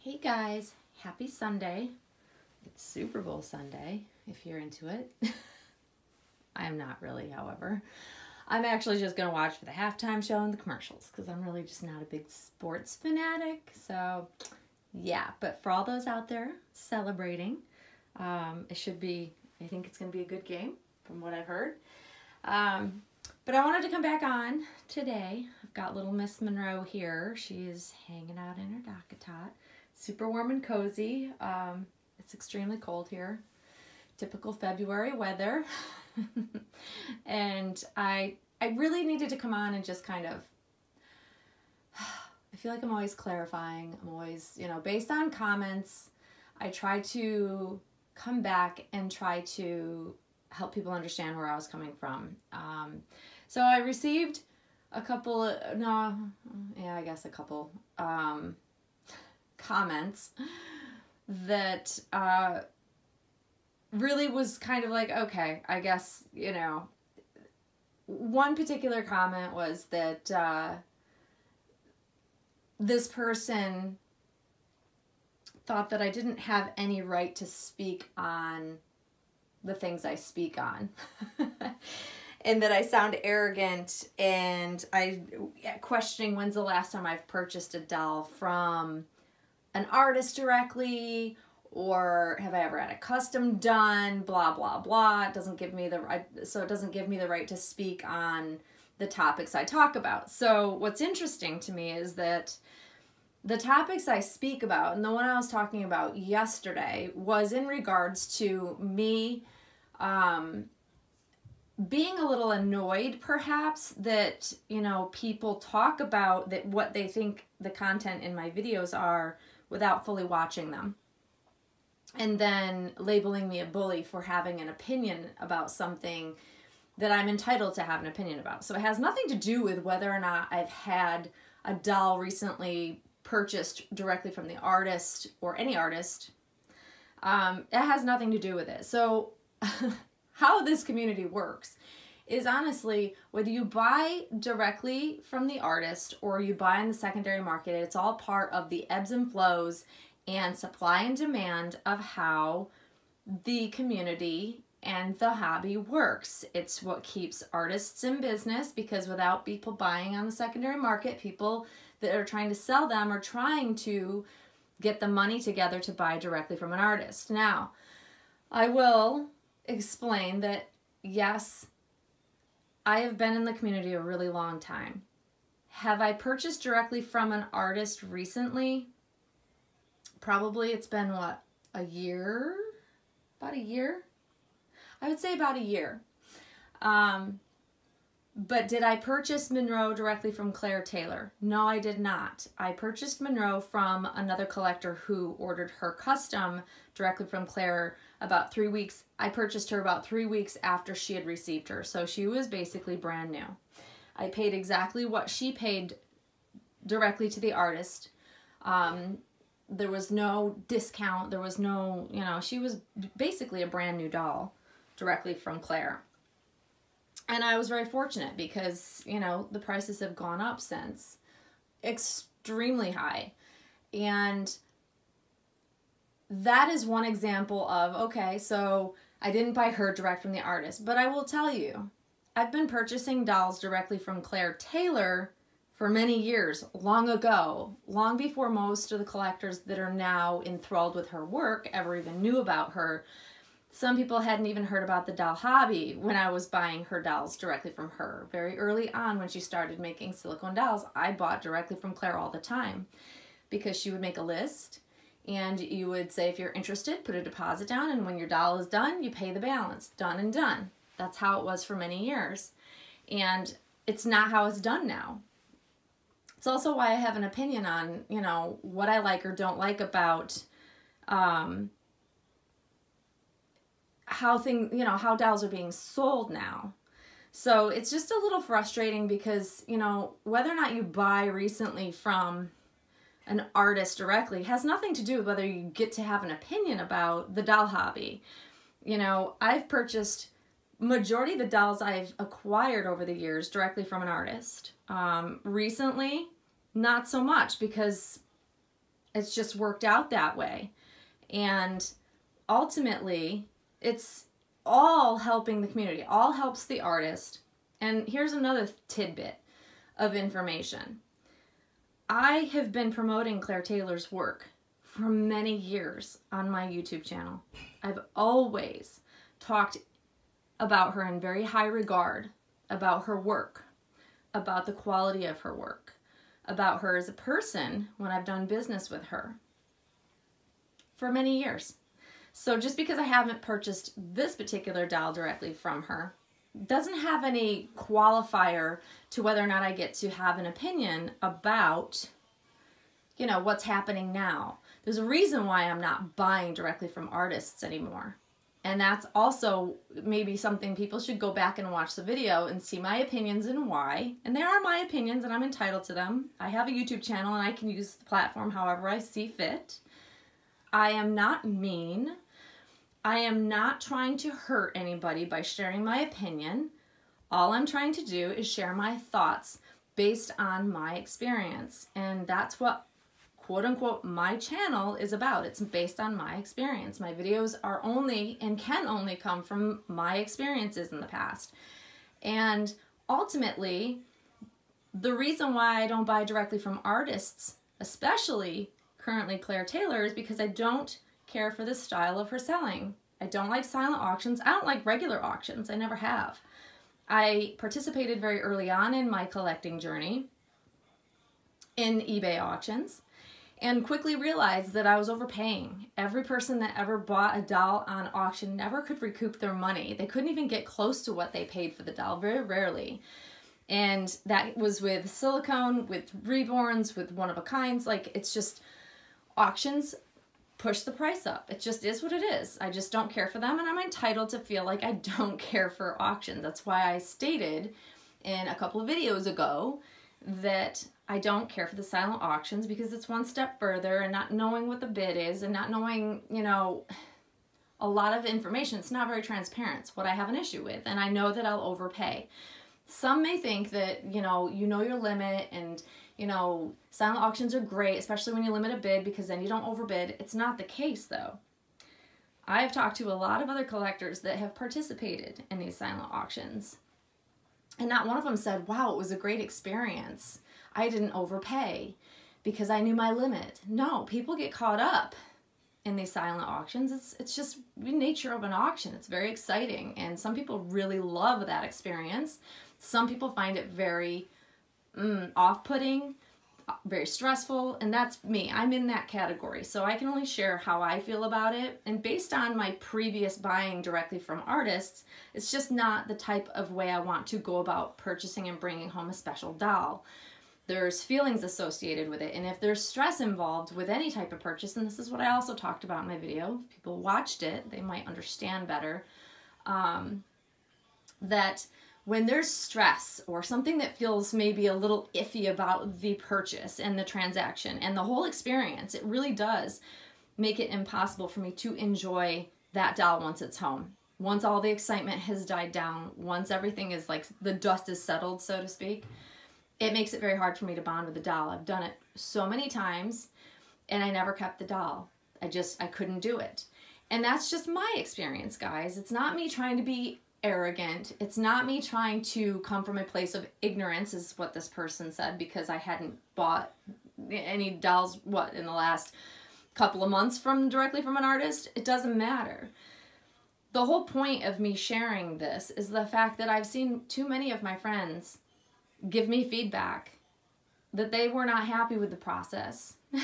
Hey guys, happy Sunday. It's Super Bowl Sunday, if you're into it. I am not really, however. I'm actually just going to watch for the halftime show and the commercials because I'm really just not a big sports fanatic. So, yeah, but for all those out there celebrating, it should be, I think it's going to be a good game from what I've heard. But I wanted to come back on today. I've got little Miss Monroe here. She's hanging out in her dock-a-tot. Super warm and cozy. It's extremely cold here. Typical February weather. And I really needed to come on and just kind of, I feel like I'm always clarifying. I'm always, based on comments, I try to come back and try to help people understand where I was coming from. So I received a couple, I guess a couple comments that really was kind of like, okay, I guess, one particular comment was that this person thought that I didn't have any right to speak on the things I speak on. And that I sound arrogant, and I questioning when's the last time I've purchased a doll from an artist directly, or have I ever had a custom done, blah, blah, blah. It doesn't give me the right, so it doesn't give me the right to speak on the topics I talk about. So what's interesting to me is that the topics I speak about, and the one I was talking about yesterday, was in regards to me being a little annoyed, perhaps, that, people talk about that what they think the content in my videos are without fully watching them. And then labeling me a bully for having an opinion about something that I'm entitled to have an opinion about. So it has nothing to do with whether or not I've had a doll recently purchased directly from the artist or any artist. It has nothing to do with it. So how this community works is honestly, whether you buy directly from the artist or you buy in the secondary market, it's all part of the ebbs and flows and supply and demand of how the community and the hobby works. It's what keeps artists in business, because without people buying on the secondary market, people that are trying to sell them are trying to get the money together to buy directly from an artist. Now, I will explain that, yes, I have been in the community a really long time. Have I purchased directly from an artist recently? Probably it's been, what, a year? About a year? I would say about a year. But did I purchase Monroe directly from Claire Taylor? No, I did not. I purchased Monroe from another collector who ordered her custom directly from Claire about 3 weeks. I purchased her about 3 weeks after she had received her. So she was basically brand new. I paid exactly what she paid directly to the artist. There was no discount. There was no, she was basically a brand new doll directly from Claire. And I was very fortunate because, the prices have gone up since. Extremely high. And that is one example of, okay, so I didn't buy her direct from the artist. But I will tell you, I've been purchasing dolls directly from Claire Taylor for many years, long ago, long before most of the collectors that are now enthralled with her work ever even knew about her. Some people hadn't even heard about the doll hobby when I was buying her dolls directly from her. Very early on, when she started making silicone dolls, I bought directly from Claire all the time, because she would make a list and you would say, if you're interested, put a deposit down, and when your doll is done, you pay the balance. Done and done. That's how it was for many years. And it's not how it's done now. It's also why I have an opinion on, what I like or don't like about how dolls are being sold now. So it's just a little frustrating because, whether or not you buy recently from an artist directly has nothing to do with whether you get to have an opinion about the doll hobby. I've purchased majority of the dolls I've acquired over the years directly from an artist. Recently, not so much, because It's just worked out that way. And ultimately, it's all helping the community, all helps the artist. And here's another tidbit of information. I have been promoting Claire Taylor's work for many years on my YouTube channel. I've always talked about her in very high regard, about her work, about the quality of her work, about her as a person when I've done business with her for many years. So just because I haven't purchased this particular doll directly from her doesn't have any qualifier to whether or not I get to have an opinion about, you know, what's happening now. There's a reason why I'm not buying directly from artists anymore. And that's also maybe something people should go back and watch the video and see my opinions and why. And they are my opinions and I'm entitled to them. I have a YouTube channel and I can use the platform however I see fit. I am not mean. I am not trying to hurt anybody by sharing my opinion. All I'm trying to do is share my thoughts based on my experience. And that's what, quote unquote, my channel is about. It's based on my experience. My videos are only and can only come from my experiences in the past. And ultimately, the reason why I don't buy directly from artists, especially currently Claire Taylor, is because I don't care for the style of her selling. I don't like silent auctions. I don't like regular auctions. I never have. I participated very early on in my collecting journey in eBay auctions and quickly realized that I was overpaying. Every person that ever bought a doll on auction never could recoup their money. They couldn't even get close to what they paid for the doll, very rarely. And that was with silicone, with reborns, with one-of-a-kinds. Like, it's just, auctions push the price up. It just is what it is. I just don't care for them, and I'm entitled to feel like I don't care for auctions. That's why I stated in a couple of videos ago that I don't care for the silent auctions, because it's one step further, and not knowing what the bid is and not knowing, you know, a lot of information. It's not very transparent. It's what I have an issue with, and I know that I'll overpay. Some may think that, you know your limit, and, you know, silent auctions are great, especially when you limit a bid, because then you don't overbid. It's not the case, though. I've talked to a lot of other collectors that have participated in these silent auctions, and not one of them said, wow, it was a great experience. I didn't overpay because I knew my limit. No, people get caught up in these silent auctions. It's just the nature of an auction. It's very exciting, and some people really love that experience. Some people find it very off-putting, very stressful, and that's me. I'm in that category, so I can only share how I feel about it. And based on my previous buying directly from artists, it's just not the type of way I want to go about purchasing and bringing home a special doll. There's feelings associated with it, and if there's stress involved with any type of purchase, and this is what I also talked about in my video, if people watched it, they might understand better, that when there's stress or something that feels maybe a little iffy about the purchase and the transaction and the whole experience, it really does make it impossible for me to enjoy that doll once it's home. Once all the excitement has died down, once everything is like, the dust is settled, so to speak, it makes it very hard for me to bond with the doll. I've done it so many times, and I never kept the doll. I couldn't do it. And that's just my experience, guys. It's not me trying to be arrogant. It's not me trying to come from a place of ignorance, is what this person said, because I hadn't bought any dolls, in the last couple of months directly from an artist. It doesn't matter. The whole point of me sharing this is the fact that I've seen too many of my friends give me feedback that they were not happy with the process. It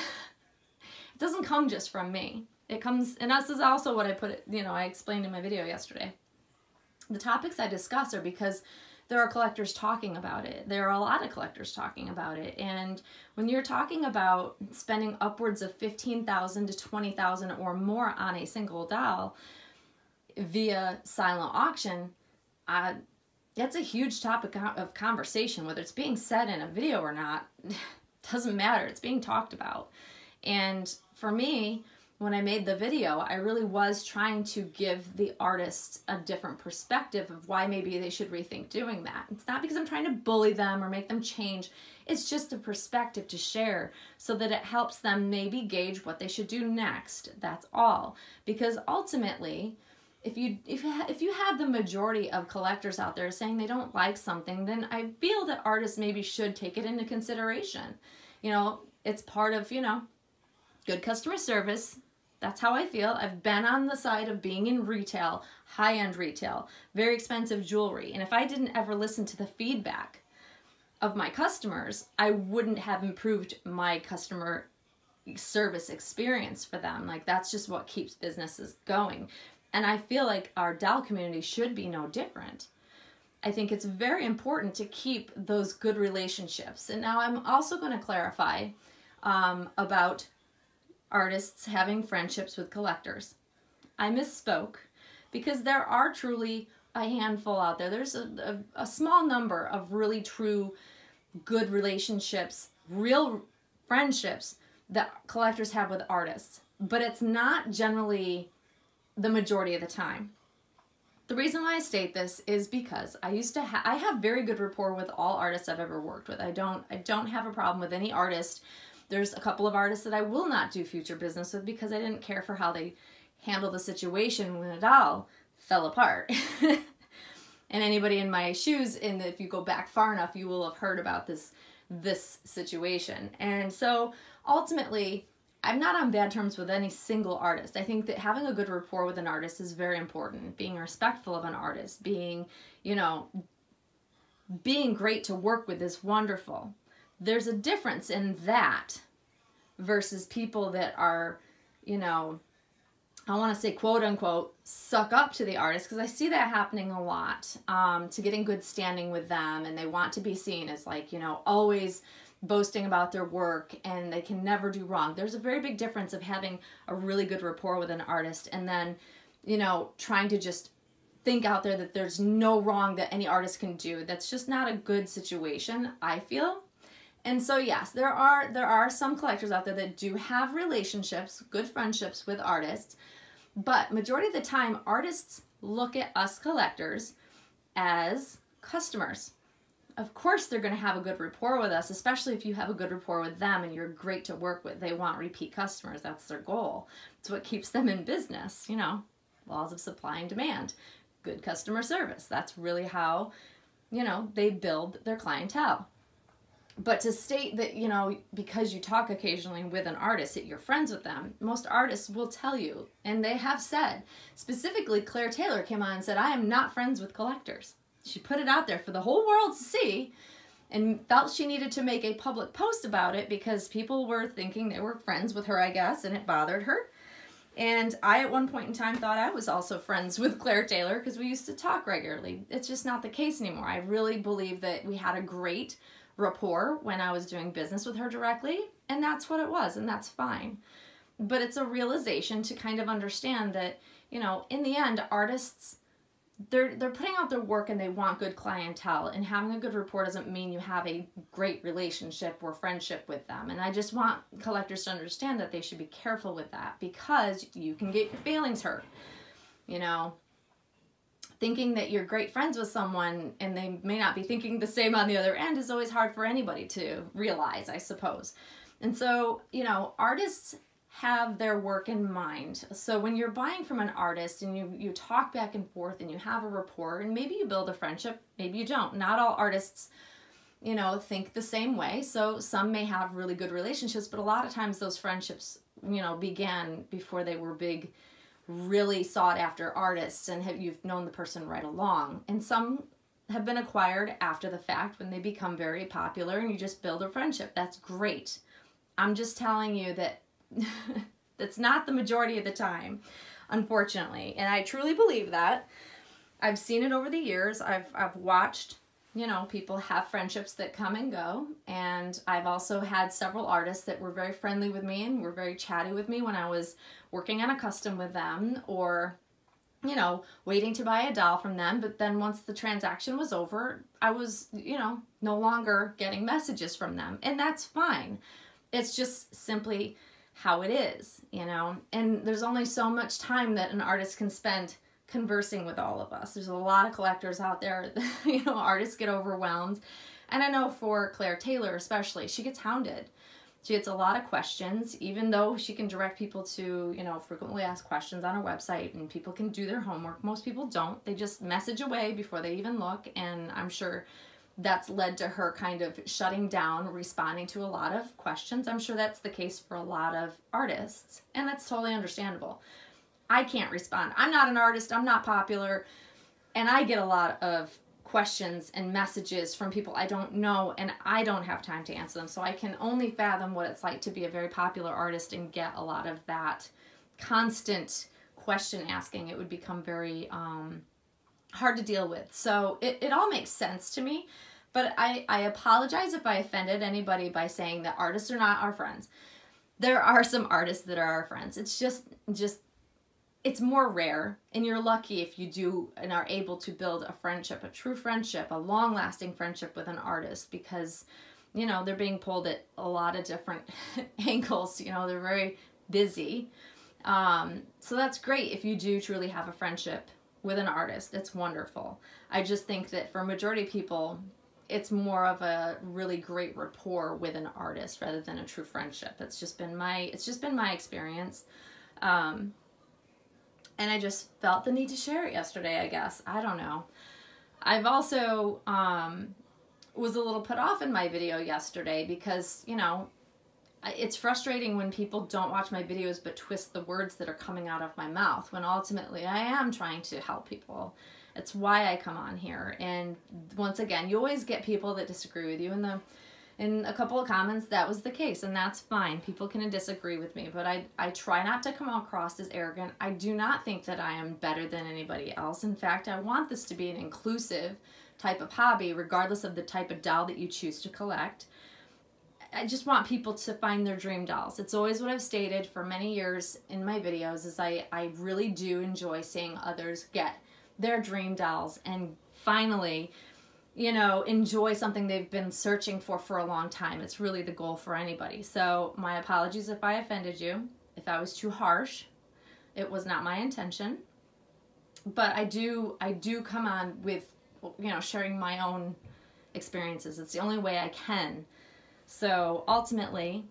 doesn't come just from me. It comes, and this is also what I explained in my video yesterday. The topics I discuss are because there are collectors talking about it. There are a lot of collectors talking about it. And when you're talking about spending upwards of $15,000 to $20,000 or more on a single doll via silent auction, that's a huge topic of conversation. Whether it's being said in a video or not, doesn't matter. It's being talked about. And for me, when I made the video, I really was trying to give the artists a different perspective of why maybe they should rethink doing that. It's not because I'm trying to bully them or make them change. It's just a perspective to share so that it helps them maybe gauge what they should do next. That's all. Because ultimately, if you have the majority of collectors out there saying they don't like something, then I feel that artists maybe should take it into consideration. You know, it's part of, you know, good customer service. That's how I feel. I've been on the side of being in retail, high-end retail, very expensive jewelry. And if I didn't ever listen to the feedback of my customers, I wouldn't have improved my customer service experience for them. Like, that's just what keeps businesses going. And I feel like our doll community should be no different. I think it's very important to keep those good relationships. And now I'm also going to clarify about artists having friendships with collectors. I misspoke because there are truly a handful out there. There's a small number of really true good relationships, real friendships that collectors have with artists, but it's not generally the majority of the time. The reason why I state this is because I have very good rapport with all artists I've ever worked with. I don't have a problem with any artist. There's a couple of artists that I will not do future business with because I didn't care for how they handled the situation when a doll fell apart. And anybody in my shoes, if you go back far enough, you will have heard about this situation. And so ultimately, I'm not on bad terms with any single artist. I think that having a good rapport with an artist is very important. Being respectful of an artist, being great to work with is wonderful. There's a difference in that versus people that are, you know, I want to say quote unquote, suck up to the artist, because I see that happening a lot, to get in good standing with them, and they want to be seen as, like, you know, always boasting about their work and they can never do wrong. There's a very big difference of having a really good rapport with an artist and then, you know, trying to just think out there that there's no wrong that any artist can do. That's just not a good situation, I feel. And so yes, there are some collectors out there that do have relationships, good friendships with artists, but majority of the time, artists look at us collectors as customers. Of course, they're going to have a good rapport with us, especially if you have a good rapport with them and you're great to work with. They want repeat customers. That's their goal. It's what keeps them in business, you know, laws of supply and demand, good customer service. That's really how, you know, they build their clientele. But to state that, you know, because you talk occasionally with an artist that you're friends with them, most artists will tell you, and they have said, specifically Claire Taylor came on and said, I am not friends with collectors. She put it out there for the whole world to see and felt she needed to make a public post about it because people were thinking they were friends with her, I guess, and it bothered her. And I, at one point in time, thought I was also friends with Claire Taylor because we used to talk regularly. It's just not the case anymore. I really believe that we had a great rapport when I was doing business with her directly, and that's what it was, and that's fine. But it's a realization to kind of understand that, you know, in the end, artists, they're putting out their work and they want good clientele, and having a good rapport doesn't mean you have a great relationship or friendship with them. And I just want collectors to understand that they should be careful with that because you can get your feelings hurt. You know, thinking that you're great friends with someone and they may not be thinking the same on the other end is always hard for anybody to realize, I suppose. And so, you know, artists have their work in mind. So when you're buying from an artist and you talk back and forth and you have a rapport and maybe you build a friendship, maybe you don't. Not all artists, you know, think the same way. So some may have really good relationships, but a lot of times those friendships, you know, began before they were big, really sought after artists, and you've known the person right along. And some have been acquired after the fact when they become very popular and you just build a friendship. That's great. I'm just telling you that that's not the majority of the time, unfortunately. And I truly believe that. I've seen it over the years. I've watched, you know, people have friendships that come and go. And I've also had several artists that were very friendly with me and were very chatty with me when I was working on a custom with them, or, you know, waiting to buy a doll from them. But then once the transaction was over, I was, you know, no longer getting messages from them. And that's fine. It's just simply how it is, you know. And there's only so much time that an artist can spend conversing with all of us. There's a lot of collectors out there, you know, artists get overwhelmed. And I know for Claire Taylor especially, she gets hounded. She gets a lot of questions, even though she can direct people to, you know, frequently asked questions on her website, and people can do their homework. Most people don't. They just message away before they even look, and I'm sure that's led to her kind of shutting down, responding to a lot of questions. I'm sure that's the case for a lot of artists, and that's totally understandable. I can't respond. I'm not an artist. I'm not popular, and I get a lot of questions and messages from people I don't know, and I don't have time to answer them. So I can only fathom what it's like to be a very popular artist and get a lot of that constant question asking. It would become very hard to deal with. So it all makes sense to me, but I apologize if I offended anybody by saying that artists are not our friends. There are some artists that are our friends. It's just it's more rare, and you're lucky if you do and are able to build a friendship, a true friendship, a long-lasting friendship with an artist, because, you know, they're being pulled at a lot of different angles. You know, they're very busy. So that's great if you do truly have a friendship with an artist. It's wonderful. I just think that for a majority of people, it's more of a really great rapport with an artist rather than a true friendship. It's just been my experience. And I just felt the need to share it yesterday, I guess. I don't know. I've also was a little put off in my video yesterday because, you know, it's frustrating when people don't watch my videos but twist the words that are coming out of my mouth, when ultimately I am trying to help people. It's why I come on here. And once again, you always get people that disagree with you. In a couple of comments, that was the case, and that's fine. People can disagree with me, but I try not to come across as arrogant. I do not think that I am better than anybody else. In fact, I want this to be an inclusive type of hobby, regardless of the type of doll that you choose to collect. I just want people to find their dream dolls. It's always what I've stated for many years in my videos, is I really do enjoy seeing others get their dream dolls and finally, you know, enjoy something they've been searching for a long time. It's really the goal for anybody. So my apologies if I offended you, if I was too harsh. It was not my intention. But I do come on with, you know, sharing my own experiences. It's the only way I can. So ultimately,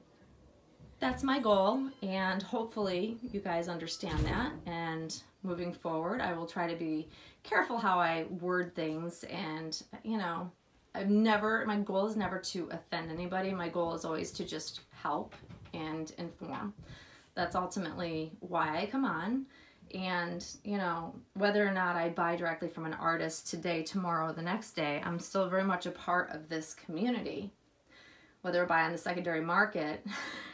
that's my goal, and hopefully you guys understand that. And moving forward, I will try to be careful how I word things, and, you know, my goal is never to offend anybody. My goal is always to just help and inform. That's ultimately why I come on. And, you know, whether or not I buy directly from an artist today, tomorrow, the next day, I'm still very much a part of this community. Whether I buy on the secondary market,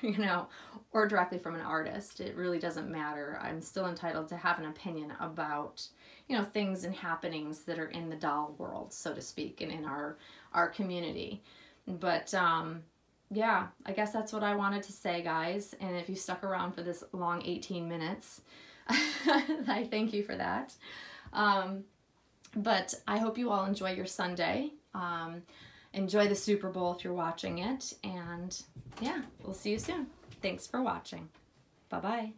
you know, or directly from an artist, it really doesn't matter. I'm still entitled to have an opinion about, you know, things and happenings that are in the doll world, so to speak, and in our community. But yeah, I guess that's what I wanted to say, guys. And if you stuck around for this long 18 minutes, I thank you for that. But I hope you all enjoy your Sunday. Enjoy the Super Bowl if you're watching it. And yeah, we'll see you soon. Thanks for watching. Bye-bye.